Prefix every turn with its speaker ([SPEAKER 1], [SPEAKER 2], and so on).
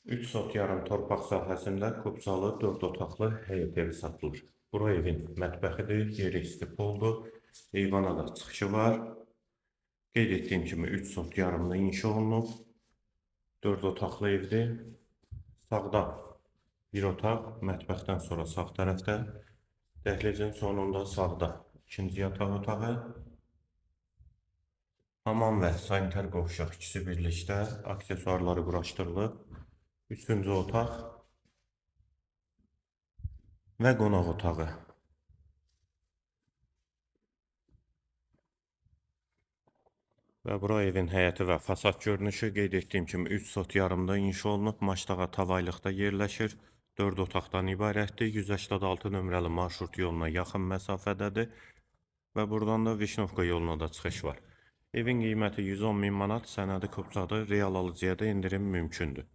[SPEAKER 1] 3 sot yarım torpaq sahəsində Kubsalı 4 otaqlı həyət evi satılır. Bura evin mətbəxidir, yeri istipoldur, eyvana da çıxışı var. Qeyd etdiyim kimi 3 sot yarımda inşa olunub, 4 otaqlı evdir. Sağda bir otaq, mətbəxdən sonra sağ tərəfdə, dəhlizin sonunda sağda ikinci yataq otağı, hamam və sanitar qovşaq ikisi birlikdə aksesuarları quraşdırılıb. Üçüncü otaq və qonaq otağı. Və bura evin həyəti və fasad görünüşü. Qeyd etdiyim kimi 3 sot yarımda inşa olunub, Maçdağa Tavaylıqda yerləşir. 4 otaqdan ibarətdir. 186 nömrəli marşrut yoluna yaxın məsafədədir. Və buradan da Vişnovka yoluna da çıxış var. Evin qiyməti 110 min manat, sənədi Kubsadır, real alıcıya da indirim mümkündür.